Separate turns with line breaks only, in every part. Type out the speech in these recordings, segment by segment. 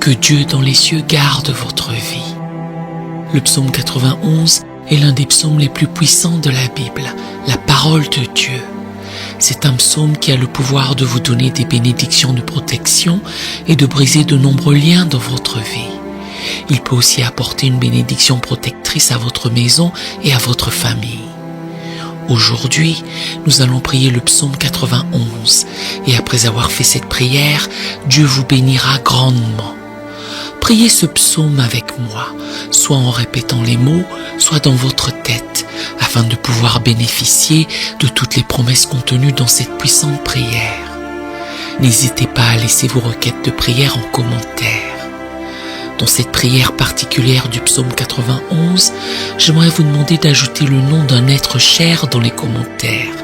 Que Dieu dans les cieux garde votre vie. Le psaume 91 est l'un des psaumes les plus puissants de la Bible, la parole de Dieu. C'est un psaume qui a le pouvoir de vous donner des bénédictions de protection et de briser de nombreux liens dans votre vie. Il peut aussi apporter une bénédiction protectrice à votre maison et à votre famille. Aujourd'hui, nous allons prier le psaume 91 et après avoir fait cette prière, Dieu vous bénira grandement. Priez ce psaume avec moi, soit en répétant les mots, soit dans votre tête, afin de pouvoir bénéficier de toutes les promesses contenues dans cette puissante prière. N'hésitez pas à laisser vos requêtes de prière en commentaire. Dans cette prière particulière du psaume 91, j'aimerais vous demander d'ajouter le nom d'un être cher dans les commentaires,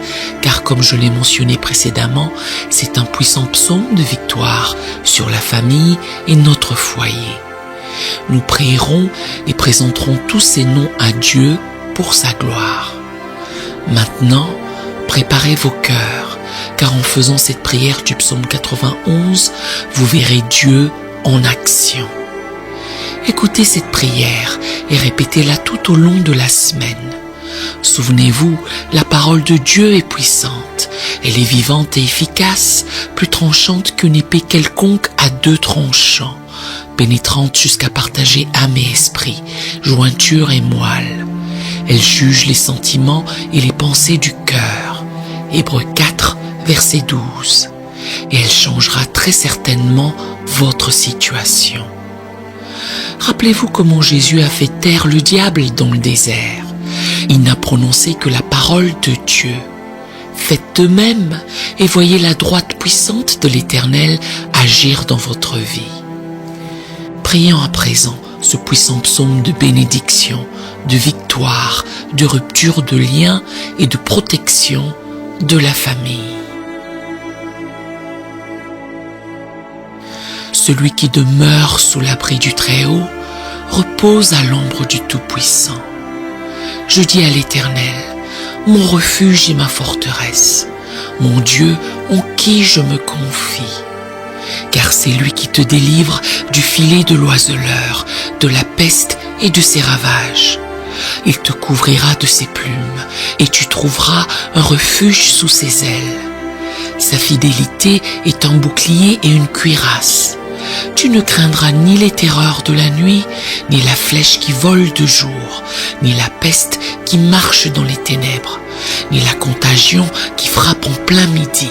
car comme je l'ai mentionné précédemment, c'est un puissant psaume de victoire sur la famille et notre foyer. Nous prierons et présenterons tous ces noms à Dieu pour sa gloire. Maintenant, préparez vos cœurs, car en faisant cette prière du psaume 91, vous verrez Dieu en action. Écoutez cette prière et répétez-la tout au long de la semaine. Souvenez-vous, la parole de Dieu est puissante. Elle est vivante et efficace, plus tranchante qu'une épée quelconque à 2 tranchants, pénétrante jusqu'à partager âme et esprit, jointure et moelle. Elle juge les sentiments et les pensées du cœur. Hébreux 4, verset 12. Et elle changera très certainement votre situation. Rappelez-vous comment Jésus a fait taire le diable dans le désert. Il n'a prononcé que la parole de Dieu. Faites de même et voyez la droite puissante de l'Éternel agir dans votre vie. Prions à présent ce puissant psaume de bénédiction, de victoire, de rupture de liens et de protection de la famille. Celui qui demeure sous l'abri du Très-Haut repose à l'ombre du Tout-Puissant. Je dis à l'Éternel, mon refuge et ma forteresse, mon Dieu en qui je me confie. Car c'est lui qui te délivre du filet de l'oiseleur, de la peste et de ses ravages. Il te couvrira de ses plumes et tu trouveras un refuge sous ses ailes. Sa fidélité est un bouclier et une cuirasse. Tu ne craindras ni les terreurs de la nuit, ni la flèche qui vole de jour, ni la peste qui marche dans les ténèbres, ni la contagion qui frappe en plein midi.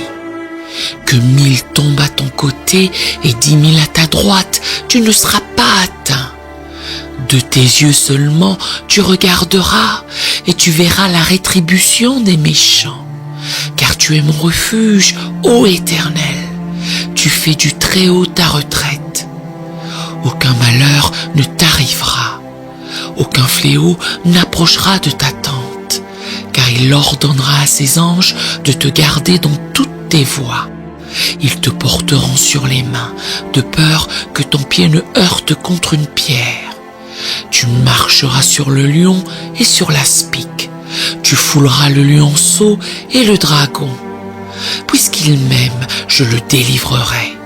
Que 1000 tombent à ton côté et 10 000 à ta droite, tu ne seras pas atteint. De tes yeux seulement tu regarderas et tu verras la rétribution des méchants. Car tu es mon refuge, ô Éternel. Tu fais du Très-Haut ta retraite. Aucun malheur ne t'arrivera. Aucun fléau n'approchera de ta tente, car il ordonnera à ses anges de te garder dans toutes tes voies. Ils te porteront sur les mains, de peur que ton pied ne heurte contre une pierre. Tu marcheras sur le lion et sur l'aspic. Tu fouleras le lionceau et le dragon. Puisqu'il m'aime, je le délivrerai.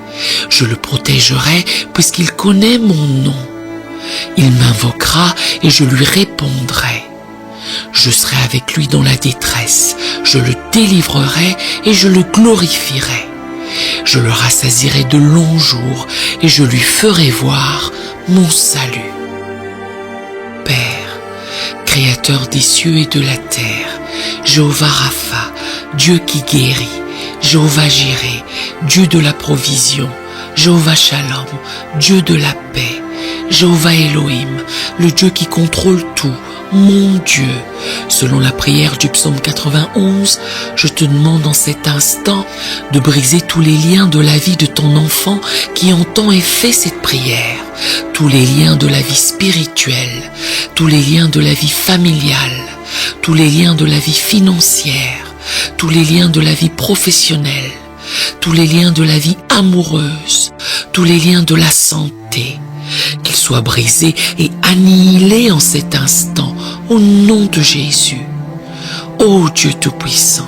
Je le protégerai puisqu'il connaît mon nom. Il m'invoquera et je lui répondrai. Je serai avec lui dans la détresse. Je le délivrerai et je le glorifierai. Je le rassasierai de longs jours et je lui ferai voir mon salut. Père, Créateur des cieux et de la terre, Jéhovah Rapha, Dieu qui guérit, Jéhovah Jireh, Dieu de la provision, Jéhovah Shalom, Dieu de la paix, Jéhovah Elohim, le Dieu qui contrôle tout, mon Dieu. Selon la prière du psaume 91, je te demande en cet instant de briser tous les liens de la vie de ton enfant qui entend et fait cette prière, tous les liens de la vie spirituelle, tous les liens de la vie familiale, tous les liens de la vie financière, tous les liens de la vie professionnelle, tous les liens de la vie amoureuse, tous les liens de la santé, qu'ils soient brisés et annihilés en cet instant, au nom de Jésus. Ô Dieu Tout-Puissant,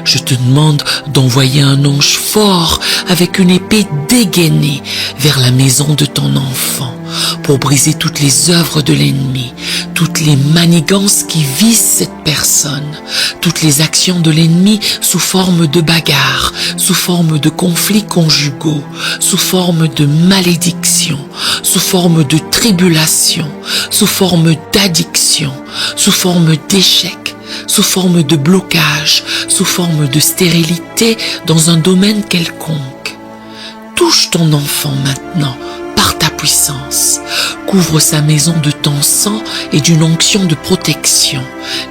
je te demande d'envoyer un ange fort avec une épée dégainée vers la maison de ton enfant pour briser toutes les œuvres de l'ennemi, toutes les manigances qui visent cette personne, toutes les actions de l'ennemi sous forme de bagarres, sous forme de conflits conjugaux, sous forme de malédiction, sous forme de tribulation, sous forme d'addiction, sous forme d'échec, sous forme de blocage, sous forme de stérilité dans un domaine quelconque. Touche ton enfant maintenant par ta puissance. Couvre sa maison de ton sang et d'une onction de protection,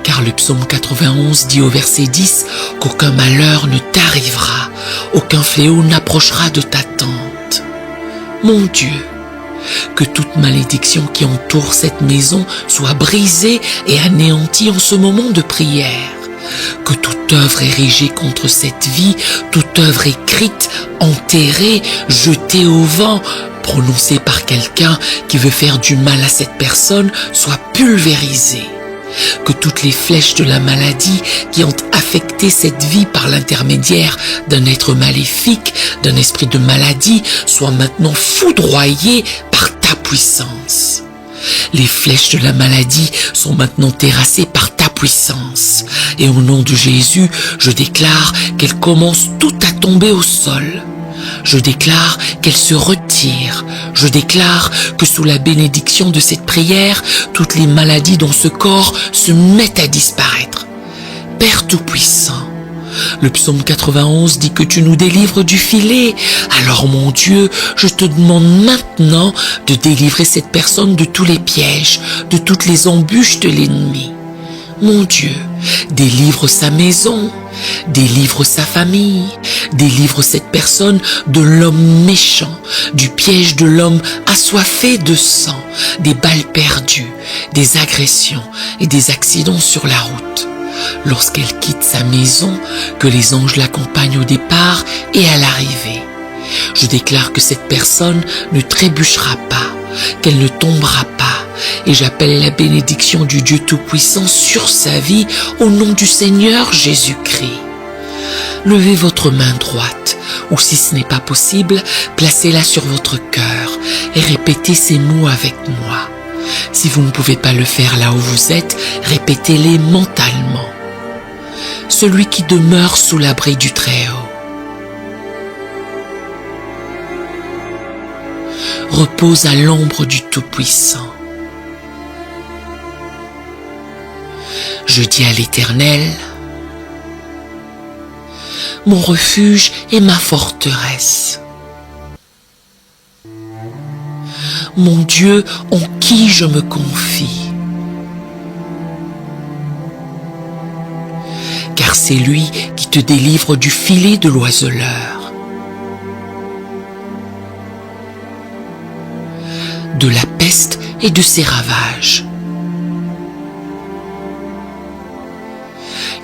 car le psaume 91 dit au verset 10 qu'aucun malheur ne t'arrivera, aucun fléau n'approchera de ta tente. Mon Dieu, que toute malédiction qui entoure cette maison soit brisée et anéantie en ce moment de prière. Que toute œuvre érigée contre cette vie, toute œuvre écrite, enterrée, jetée au vent, prononcée par quelqu'un qui veut faire du mal à cette personne, soit pulvérisée. Que toutes les flèches de la maladie qui ont affecté cette vie par l'intermédiaire d'un être maléfique, d'un esprit de maladie, soient maintenant foudroyées par ta puissance. Les flèches de la maladie sont maintenant terrassées par ta puissance. Et au nom de Jésus, je déclare qu'elles commencent toutes à tomber au sol. Je déclare qu'elles se retirent. Je déclare que sous la bénédiction de cette prière, toutes les maladies dans ce corps se mettent à disparaître. Père Tout-Puissant, le psaume 91 dit que tu nous délivres du filet. Alors mon Dieu, je te demande maintenant de délivrer cette personne de tous les pièges, de toutes les embûches de l'ennemi. Mon Dieu, délivre sa maison, délivre sa famille, délivre cette personne de l'homme méchant, du piège de l'homme assoiffé de sang, des balles perdues, des agressions et des accidents sur la route. Lorsqu'elle quitte sa maison, que les anges l'accompagnent au départ et à l'arrivée. Je déclare que cette personne ne trébuchera pas, qu'elle ne tombera pas, et j'appelle la bénédiction du Dieu Tout-Puissant sur sa vie au nom du Seigneur Jésus-Christ. Levez votre main droite, ou si ce n'est pas possible, placez-la sur votre cœur et répétez ces mots avec moi. Si vous ne pouvez pas le faire là où vous êtes, répétez-les mentalement. Celui qui demeure sous l'abri du Très-Haut repose à l'ombre du Tout-Puissant. Je dis à l'Éternel, mon refuge et ma forteresse, mon Dieu en qui je me confie, car c'est lui qui te délivre du filet de l'oiseleur, de la peste et de ses ravages.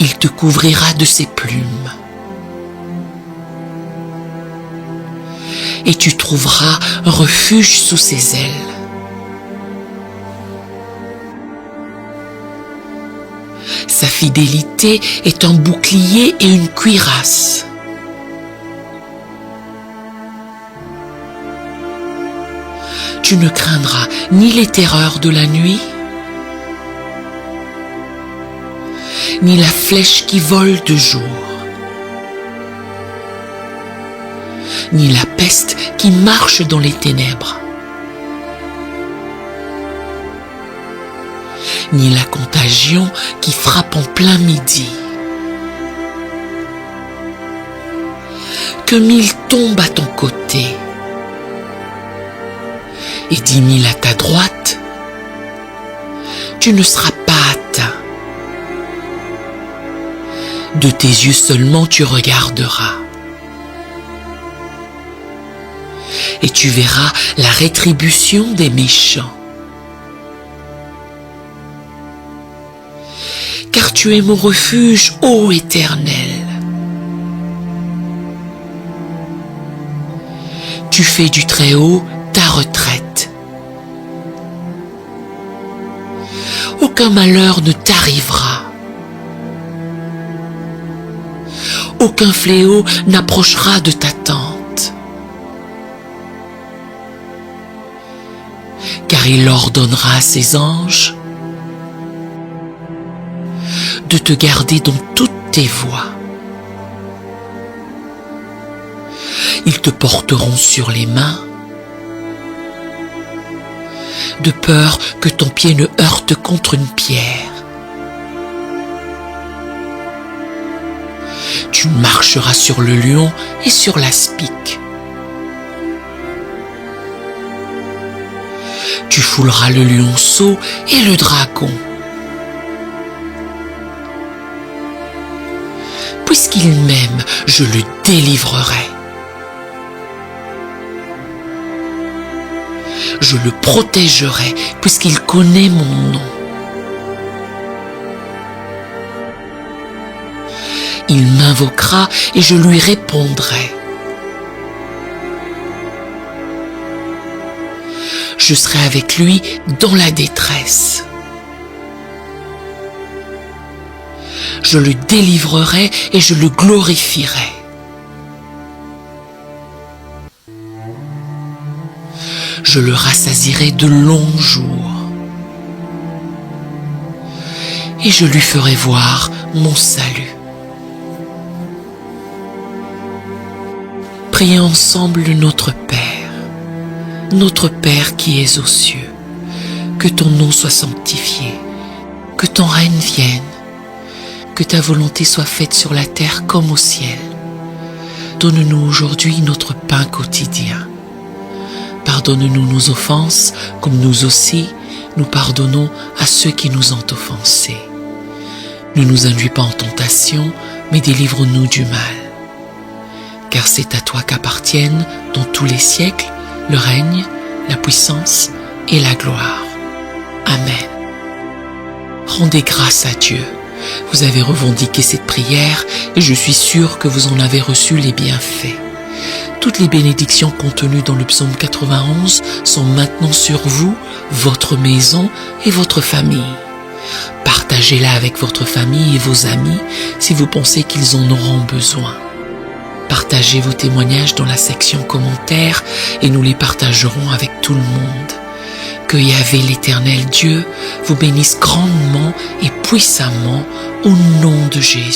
Il te couvrira de ses plumes. Et tu trouveras un refuge sous ses ailes. Sa fidélité est un bouclier et une cuirasse. Tu ne craindras ni les terreurs de la nuit, ni la flèche qui vole de jour, ni la peste qui marche dans les ténèbres, ni la contagion qui frappe en plein midi. Que 1000 tombent à ton côté et 10 000 à ta droite, tu ne seras pas atteint. De tes yeux seulement tu regarderas. Et tu verras la rétribution des méchants. Car tu es mon refuge, ô Éternel. Tu fais du Très-Haut ta retraite. Aucun malheur ne t'arrivera. Aucun fléau n'approchera de ta tente. car il ordonnera à ses anges de te garder dans toutes tes voies. Ils te porteront sur les mains, de peur que ton pied ne heurte contre une pierre. Tu marcheras sur le lion et sur l'aspic. Tu fouleras le lionceau et le dragon. Puisqu'il m'aime, je le délivrerai. Je le protégerai, puisqu'il connaît mon nom. Il m'invoquera et je lui répondrai. Je serai avec lui dans la détresse. Je le délivrerai et je le glorifierai. Je le rassasierai de longs jours. Et je lui ferai voir mon salut. Priez ensemble notre Père qui es aux cieux. Que ton nom soit sanctifié, que ton règne vienne, que ta volonté soit faite sur la terre comme au ciel. Donne-nous aujourd'hui notre pain quotidien. Pardonne-nous nos offenses, comme nous aussi, nous pardonnons à ceux qui nous ont offensés. Ne nous induis pas en tentation, mais délivre-nous du mal. Car c'est à toi qu'appartiennent, dans tous les siècles, le règne, la puissance et la gloire. Amen. Rendez grâce à Dieu. Vous avez revendiqué cette prière et je suis sûr que vous en avez reçu les bienfaits. Toutes les bénédictions contenues dans le psaume 91 sont maintenant sur vous, votre maison et votre famille. Partagez-la avec votre famille et vos amis si vous pensez qu'ils en auront besoin. Partagez vos témoignages dans la section commentaires et nous les partagerons avec tout le monde. Que Yahvé l'Éternel Dieu vous bénisse grandement et puissamment au nom de Jésus.